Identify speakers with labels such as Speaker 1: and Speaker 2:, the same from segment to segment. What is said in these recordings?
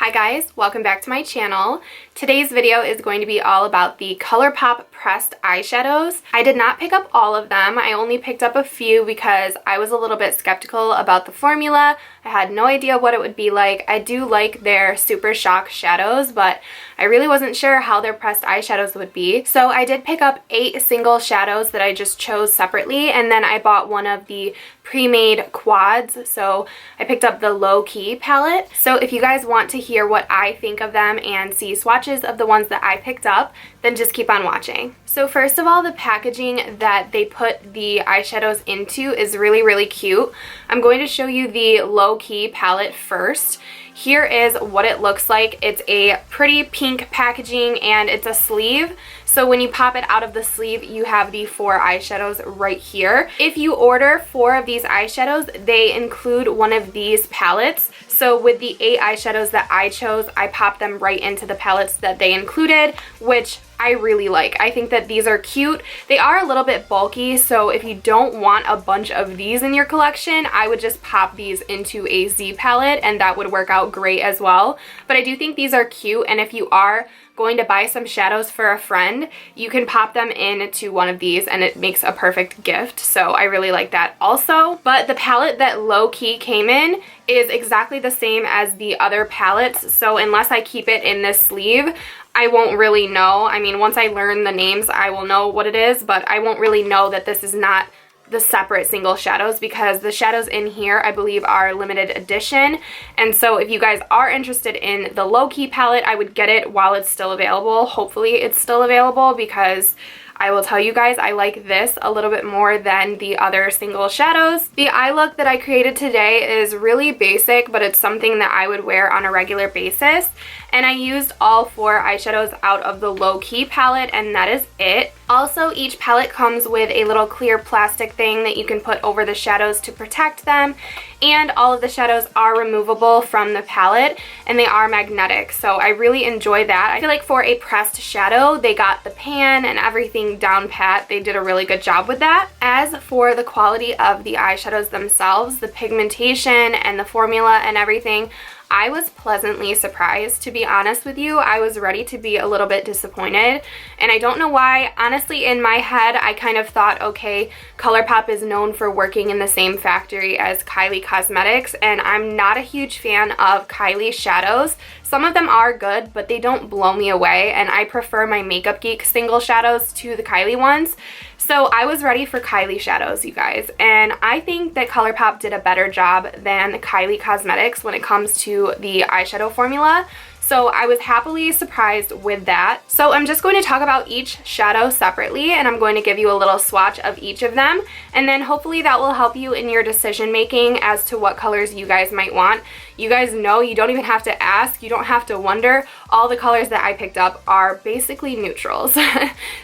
Speaker 1: Hi guys, welcome back to my channel. Today's video is going to be all about the Colourpop Pressed Eyeshadows. I did not pick up all of them. I only picked up a few because I was a little bit skeptical about the formula. I had no idea what it would be like. I do like their Super Shock shadows, but I really wasn't sure how their pressed eyeshadows would be. So I did pick up 8 single shadows that I just chose separately, and then I bought one of the pre-made quads. So I picked up the Lowkey palette. So if you guys want to hear what I think of them and see swatches of the ones that I picked up, then just keep on watching. So first of all, the packaging that they put the eyeshadows into is really cute. I'm going to show you the Lowkey palette first. Here is what it looks like. It's a pretty pink packaging and it's a sleeve. So when you pop it out of the sleeve, you have the 4 eyeshadows right here. If you order 4 of these eyeshadows, they include one of these palettes. So with the 8 eyeshadows that I chose, I popped them right into the palettes that they included, which I really like. I think that these are cute. They are a little bit bulky, so if you don't want a bunch of these in your collection, I would just pop these into a Z palette and that would work out great as well. But I do think these are cute, and if you are going to buy some shadows for a friend, you can pop them into one of these and it makes a perfect gift. So I really like that also. But the palette that Lowkey came in is exactly the same as the other palettes. So unless I keep it in this sleeve, I won't really know. I mean, once I learn the names, I will know what it is, but I won't really know that this is not the separate single shadows because the shadows in here I believe are limited edition. And so if you guys are interested in the Lowkey palette, I would get it while it's still available. Hopefully it's still available, because I will tell you guys, I like this a little bit more than the other single shadows. The eye look that I created today is really basic, but it's something that I would wear on a regular basis. And I used all 4 eyeshadows out of the Lowkey palette, and that is it. Also, each palette comes with a little clear plastic thing that you can put over the shadows to protect them. And all of the shadows are removable from the palette, and they are magnetic. So I really enjoy that. I feel like for a pressed shadow, they got the pan and everything down pat. They did a really good job with that. As for the quality of the eyeshadows themselves, the pigmentation and the formula and everything, I was pleasantly surprised, to be honest with you. I was ready to be a little bit disappointed, and I don't know why. Honestly, in my head, I kind of thought, okay, Colourpop is known for working in the same factory as Kylie Cosmetics, and I'm not a huge fan of Kylie shadows. Some of them are good, but they don't blow me away, and I prefer my Makeup Geek single shadows to the Kylie ones. So I was ready for Kylie shadows, you guys, and I think that Colourpop did a better job than Kylie Cosmetics when it comes to the eyeshadow formula. So I was happily surprised with that. So I'm just going to talk about each shadow separately, and I'm going to give you a little swatch of each of them, and then hopefully that will help you in your decision making as to what colors you guys might want. You guys know, you don't even have to ask, you don't have to wonder. All the colors that I picked up are basically neutrals.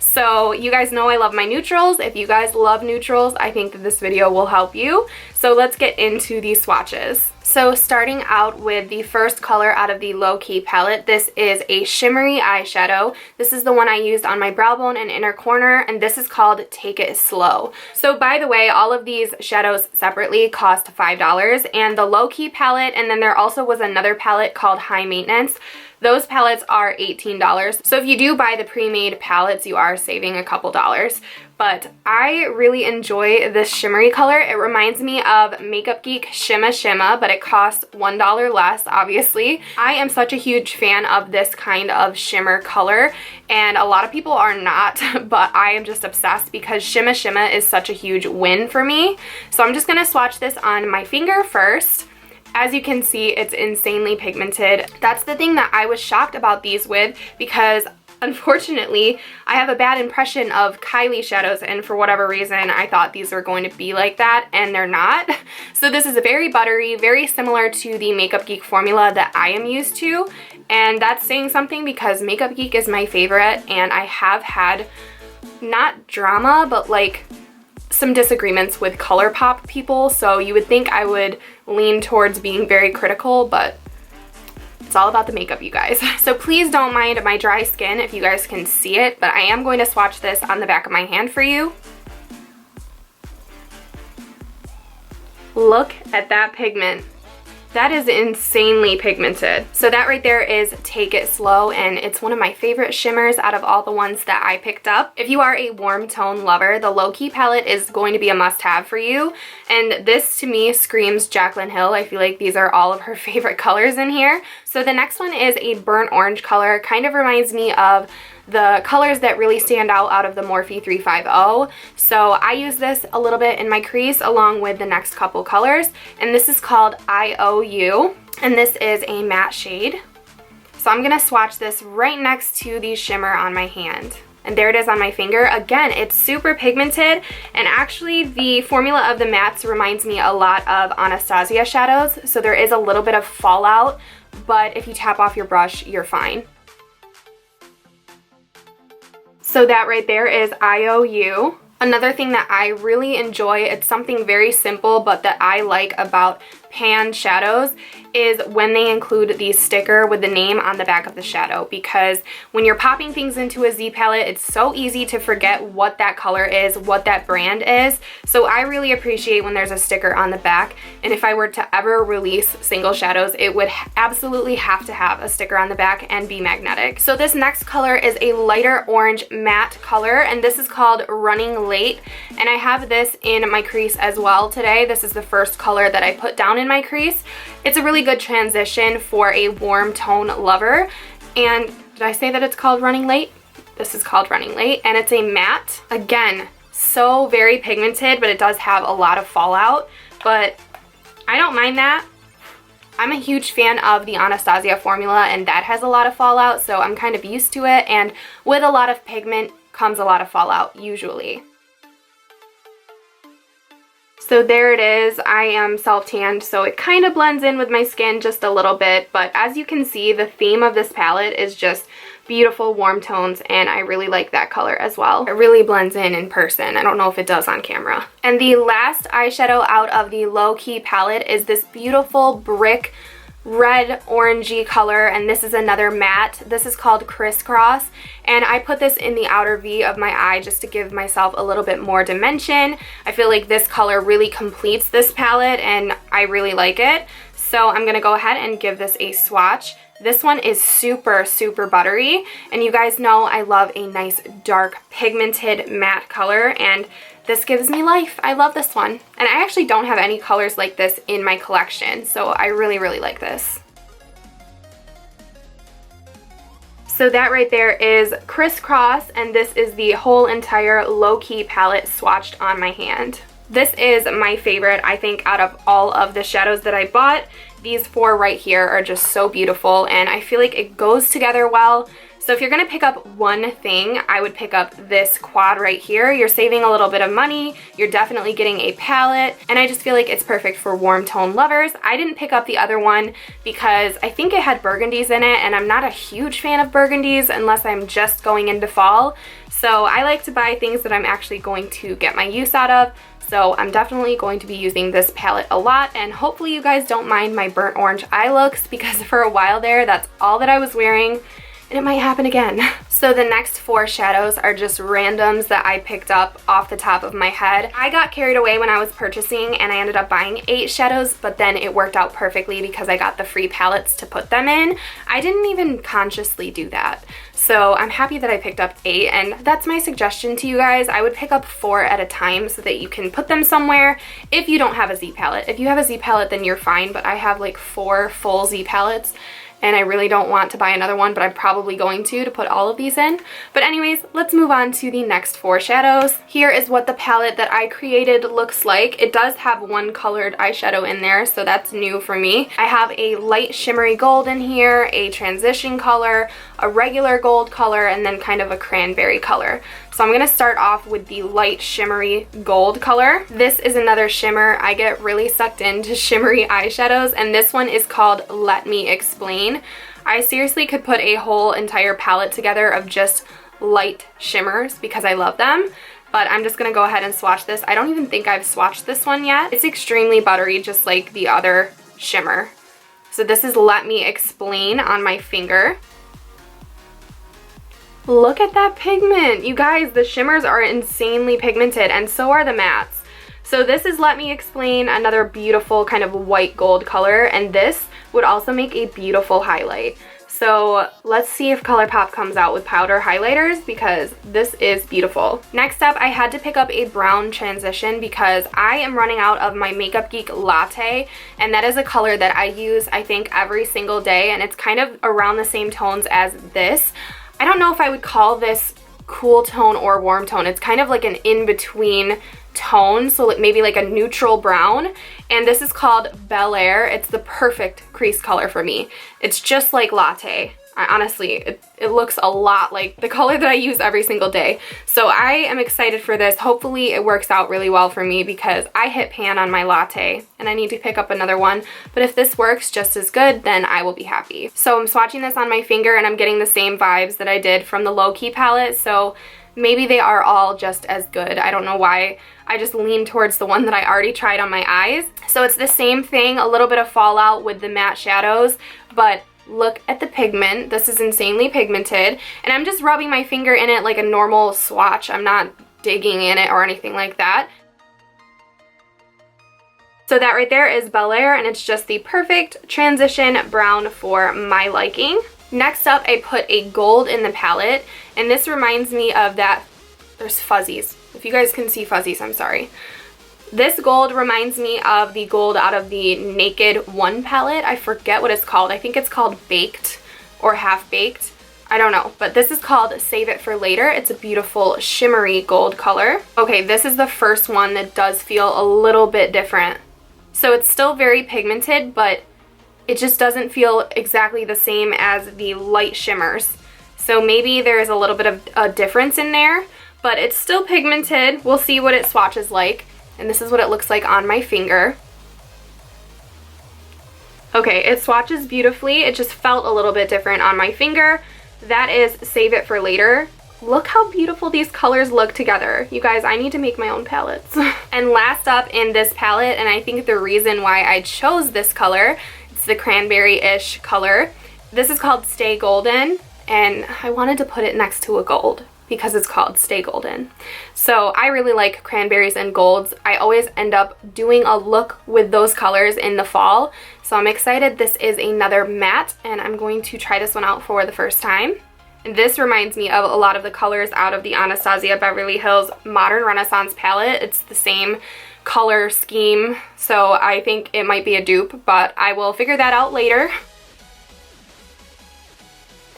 Speaker 1: So you guys know I love my neutrals. If you guys love neutrals, I think that this video will help you. So let's get into these swatches. So starting out with the first color out of the Lowkey palette, this is a shimmery eyeshadow. This is the one I used on my brow bone and inner corner, and this is called Take It Slow. So by the way, all of these shadows separately cost $5, and the Lowkey palette, and then there also was another palette called High Maintenance. Those palettes are $18. So if you do buy the pre-made palettes, you are saving a couple dollars. But I really enjoy this shimmery color. It reminds me of Makeup Geek Shimma Shimma, but it costs $1 less, obviously. I am such a huge fan of this kind of shimmer color, and a lot of people are not, but I am just obsessed because Shimma Shimma is such a huge win for me. So I'm just gonna swatch this on my finger first. As you can see, it's insanely pigmented. That's the thing that I was shocked about these with, because unfortunately, I have a bad impression of Kylie shadows, and for whatever reason, I thought these were going to be like that, and they're not. So this is very buttery, very similar to the Makeup Geek formula that I am used to, and that's saying something because Makeup Geek is my favorite, and I have had, not drama, but like some disagreements with Colourpop people, so you would think I would lean towards being very critical, but it's all about the makeup, you guys. So please don't mind my dry skin if you guys can see it, but I am going to swatch this on the back of my hand for you. Look at that pigment. That is insanely pigmented. So that right there is Take It Slow, and it's one of my favorite shimmers out of all the ones that I picked up. If you are a warm tone lover, the Lowkey palette is going to be a must-have for you. And this to me screams Jaclyn Hill. I feel like these are all of her favorite colors in here. So the next one is a burnt orange color. Kind of reminds me of the colors that really stand out of the Morphe 350. So I use this a little bit in my crease along with the next couple colors, and this is called IOU, and this is a matte shade. So I'm gonna swatch this right next to the shimmer on my hand. And there it is on my finger. Again, it's super pigmented, and actually the formula of the mattes reminds me a lot of Anastasia shadows, so there is a little bit of fallout, but if you tap off your brush, you're fine. So that right there is IOU. Another thing that I really enjoy, it's something very simple but that I like about pan shadows, is when they include the sticker with the name on the back of the shadow, because when you're popping things into a Z palette, it's so easy to forget what that color is, what that brand is. So I really appreciate when there's a sticker on the back, and if I were to ever release single shadows, it would absolutely have to have a sticker on the back and be magnetic. So this next color is a lighter orange matte color, and this is called Running Late, and I have this in my crease as well today. This is the first color that I put down in my crease. It's a really good transition for a warm tone lover. And did I say that it's called Running Late? This is called Running Late, and it's a matte. Again, so very pigmented, but it does have a lot of fallout, but I don't mind that. I'm a huge fan of the Anastasia formula, and that has a lot of fallout, so I'm kind of used to it, and with a lot of pigment comes a lot of fallout usually. So there it is. I am self-tanned, so it kind of blends in with my skin just a little bit, but as you can see, the theme of this palette is just beautiful warm tones, and I really like that color as well. It really blends in person. I don't know if it does on camera. And the last eyeshadow out of the Lowkey palette is this beautiful brick red orangey color, and this is another matte. This is called Crisscross, and I put this in the outer V of my eye just to give myself a little bit more dimension. I feel like this color really completes this palette, and I really like it. So I'm gonna go ahead and give this a swatch. This one is super, super buttery, and you guys know I love a nice dark pigmented matte color, and this gives me life. I love this one. And I actually don't have any colors like this in my collection, so I really, really like this. So that right there is Crisscross, and this is the whole entire Lowkey palette swatched on my hand. This is my favorite, I think, out of all of the shadows that I bought. These four right here are just so beautiful, and I feel like it goes together well. So if you're gonna pick up one thing, I would pick up this quad right here. You're saving a little bit of money, you're definitely getting a palette, and I just feel like it's perfect for warm tone lovers. I didn't pick up the other one because I think it had burgundies in it, and I'm not a huge fan of burgundies unless I'm just going into fall. So I like to buy things that I'm actually going to get my use out of. So I'm definitely going to be using this palette a lot, and hopefully you guys don't mind my burnt orange eye looks, because for a while there, that's all that I was wearing, and it might happen again. So the next four shadows are just randoms that I picked up off the top of my head. I got carried away when I was purchasing, and I ended up buying 8 shadows, but then it worked out perfectly because I got the free palettes to put them in. I didn't even consciously do that. So I'm happy that I picked up 8, and that's my suggestion to you guys. I would pick up 4 at a time so that you can put them somewhere if you don't have a Z palette. If you have a Z palette, then you're fine, but I have like 4 full Z palettes, and I really don't want to buy another one, but I'm probably going to put all of these in. But anyways, let's move on to the next 4 shadows. Here is what the palette that I created looks like. It does have one colored eyeshadow in there, so that's new for me. I have a light shimmery gold in here, a transition color, a regular gold color, and then kind of a cranberry color. So I'm gonna start off with the light shimmery gold color. This is another shimmer. I get really sucked into shimmery eyeshadows, and this one is called Let Me Explain. I seriously could put a whole entire palette together of just light shimmers because I love them, but I'm just gonna go ahead and swatch this. I don't even think I've swatched this one yet. It's extremely buttery, just like the other shimmer. So this is Let Me Explain on my finger. Look at that pigment. You guys, the shimmers are insanely pigmented, and so are the mattes. So this is Let Me Explain, another beautiful kind of white gold color, and this would also make a beautiful highlight. So let's see if Colourpop comes out with powder highlighters because this is beautiful. Next up, I had to pick up a brown transition because I am running out of my Makeup Geek Latte, and that is a color that I use I think every single day, and it's kind of around the same tones as this. I don't know if I would call this cool tone or warm tone. It's kind of like an in-between tone, so maybe like a neutral brown, and this is called Bel Air. It's the perfect crease color for me. It's just like Latte. Honestly, it looks a lot like the color that I use every single day. So I am excited for this. Hopefully it works out really well for me because I hit pan on my Latte and I need to pick up another one. But if this works just as good, then I will be happy. So I'm swatching this on my finger and I'm getting the same vibes that I did from the Lowkey palette. So maybe they are all just as good. I don't know why. I just lean towards the one that I already tried on my eyes. So it's the same thing, a little bit of fallout with the matte shadows, but look at the pigment. This is insanely pigmented, and I'm just rubbing my finger in it like a normal swatch. I'm not digging in it or anything like that. So that right there is Bel Air, and it's just the perfect transition brown for my liking. Next up, I put a gold in the palette, and this reminds me of that, there's fuzzies. If you guys can see fuzzies, I'm sorry. This gold reminds me of the gold out of the Naked One palette. I forget what it's called. I think it's called Baked or Half Baked. I don't know, but this is called Save It for Later. It's a beautiful shimmery gold color. Okay, this is the first one that does feel a little bit different. So it's still very pigmented, but it just doesn't feel exactly the same as the light shimmers. So maybe there's a little bit of a difference in there, but it's still pigmented. We'll see what it swatches like. And this is what it looks like on my finger. Okay, it swatches beautifully. It just felt a little bit different on my finger. That is Save It for Later. Look how beautiful these colors look together. You guys, I need to make my own palettes. And last up in this palette, and I think the reason why I chose this color, it's the cranberry-ish color. This is called Stay Golden, and I wanted to put it next to a gold because it's called Stay Golden. So I really like cranberries and golds. I always end up doing a look with those colors in the fall. So I'm excited. This is another matte, and I'm going to try this one out for the first time. And this reminds me of a lot of the colors out of the Anastasia Beverly Hills Modern Renaissance palette. It's the same color scheme, so I think it might be a dupe, but I will figure that out later.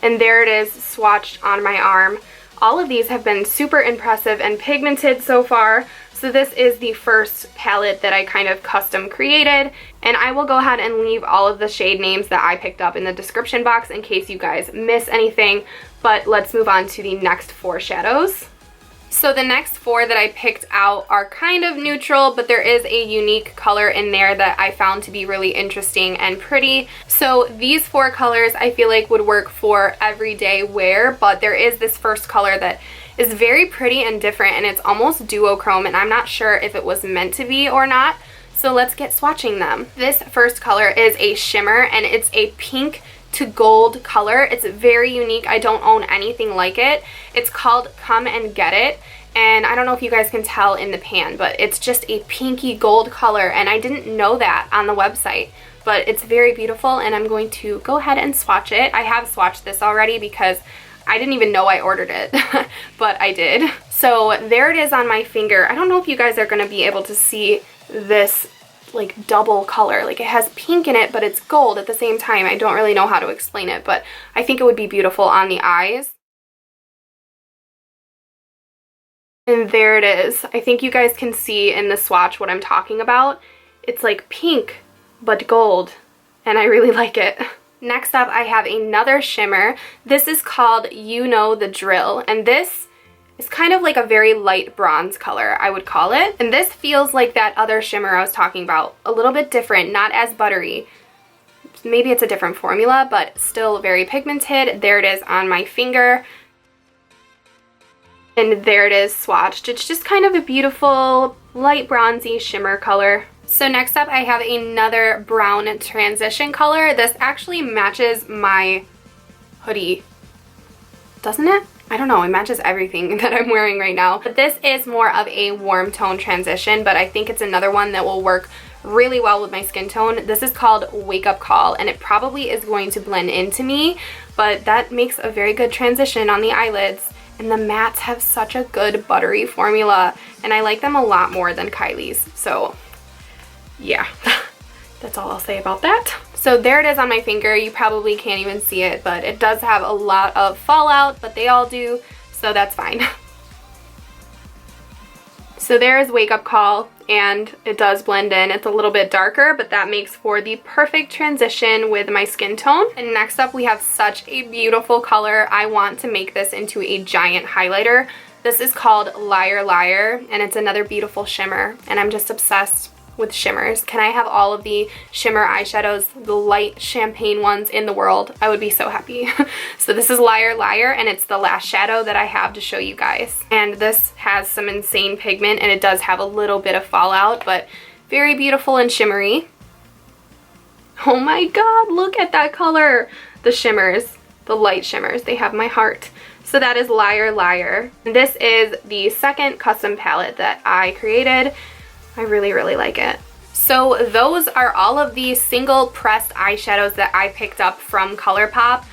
Speaker 1: And there it is, swatched on my arm. All of these have been super impressive and pigmented so far. So this is the first palette that I kind of custom created, and I will go ahead and leave all of the shade names that I picked up in the description box in case you guys miss anything. But let's move on to the next 4 shadows. So the next 4 that I picked out are kind of neutral, but there is a unique color in there that I found to be really interesting and pretty. So these 4 colors I feel like would work for everyday wear, but there is this first color that is very pretty and different, and it's almost duochrome, and I'm not sure if it was meant to be or not. So let's get swatching them. This first color is a shimmer, and it's a pink to gold color. It's very unique. I don't own anything like it. It's called Come and Get It, and I don't know if you guys can tell in the pan, but it's just a pinky gold color, and I didn't know that on the website, but it's very beautiful, and I'm going to go ahead and swatch it. I have swatched this already because I didn't even know I ordered it, but I did. So there it is on my finger. I don't know if you guys are going to be able to see this like double color. Like, it has pink in it, but it's gold at the same time. I don't really know how to explain it, but I think it would be beautiful on the eyes. And there it is. I think you guys can see in the swatch what I'm talking about. It's like pink, but gold, and I really like it. Next up, I have another shimmer. This is called You Know the Drill, and this is kind of like a very light bronze color, I would call it. And this feels like that other shimmer I was talking about. A little bit different, not as buttery. Maybe it's a different formula, but still very pigmented. There it is on my finger. And there it is swatched. It's just kind of a beautiful light bronzy shimmer color. So next up, I have another brown transition color. This actually matches my hoodie, doesn't it? I don't know, it matches everything that I'm wearing right now. But this is more of a warm tone transition, but I think it's another one that will work really well with my skin tone. This is called Wake Up Call, and it probably is going to blend into me, but that makes a very good transition on the eyelids. And the mattes have such a good buttery formula, and I like them a lot more than Kylie's. So yeah, that's all I'll say about that. So there it is on my finger. You probably can't even see it, but it does have a lot of fallout, but they all do, so that's fine. So there is Wake Up Call, and it does blend in. It's a little bit darker, but that makes for the perfect transition with my skin tone. And next up, we have such a beautiful color. I want to make this into a giant highlighter. This is called Liar Liar, and it's another beautiful shimmer, and I'm just obsessed with shimmers. Can I have all of the shimmer eyeshadows, the light champagne ones in the world? I would be so happy. So this is Liar Liar, and it's the last shadow that I have to show you guys. And this has some insane pigment, and it does have a little bit of fallout, but very beautiful and shimmery. Oh my god, look at that color! The shimmers, the light shimmers, they have my heart. So that is Liar Liar. And this is the second custom palette that I created. I really, really like it. So those are all of the single pressed eyeshadows that I picked up from Colourpop.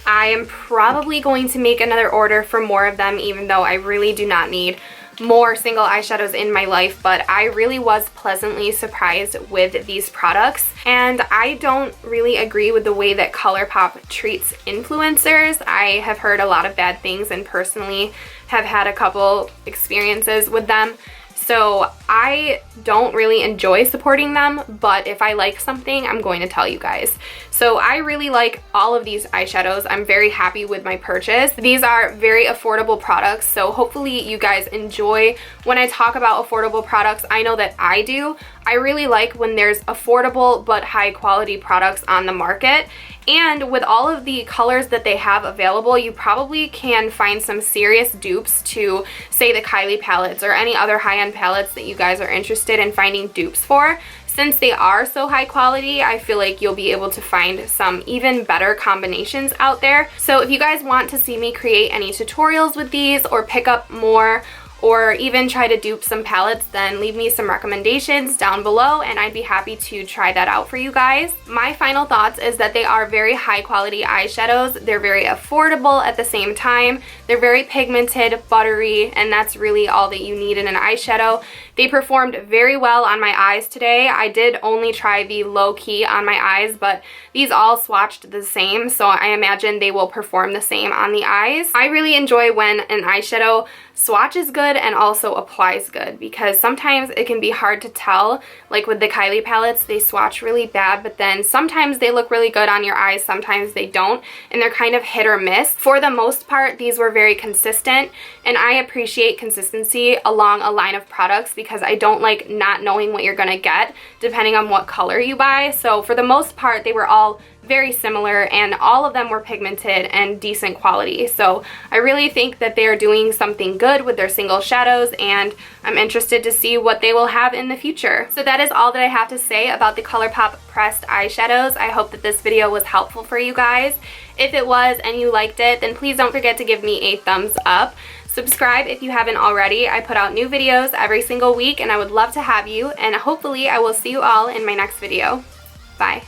Speaker 1: I am probably going to make another order for more of them, even though I really do not need more single eyeshadows in my life, but I really was pleasantly surprised with these products. And I don't really agree with the way that Colourpop treats influencers. I have heard a lot of bad things and personally have had a couple experiences with them. So I don't really enjoy supporting them, but if I like something, I'm going to tell you guys. So I really like all of these eyeshadows. I'm very happy with my purchase. These are very affordable products, so hopefully you guys enjoy when I talk about affordable products. I know that I do. I really like when there's affordable but high quality products on the market. And with all of the colors that they have available, you probably can find some serious dupes to, say, the Kylie palettes or any other high-end palettes that you guys are interested in finding dupes for. Since they are so high quality, I feel like you'll be able to find some even better combinations out there. So if you guys want to see me create any tutorials with these or pick up more, or even try to dupe some palettes, then leave me some recommendations down below and I'd be happy to try that out for you guys. My final thoughts is that they are very high quality eyeshadows. They're very affordable at the same time. They're very pigmented, buttery, and that's really all that you need in an eyeshadow. They performed very well on my eyes today. I did only try the Lowkey on my eyes, but these all swatched the same, so I imagine they will perform the same on the eyes. I really enjoy when an eyeshadow swatches good and also applies good, because sometimes it can be hard to tell. Like with the Kylie palettes, they swatch really bad, but then sometimes they look really good on your eyes, sometimes they don't, and they're kind of hit or miss. For the most part, these were very consistent, and I appreciate consistency along a line of products because I don't like not knowing what you're gonna get depending on what color you buy. So for the most part, they were all very similar and all of them were pigmented and decent quality. So I really think that they are doing something good with their single shadows, and I'm interested to see what they will have in the future. So that is all that I have to say about the Colourpop pressed eyeshadows. I hope that this video was helpful for you guys. If it was and you liked it, then please don't forget to give me a thumbs up. Subscribe if you haven't already. I put out new videos every single week and I would love to have you, and hopefully I will see you all in my next video. Bye.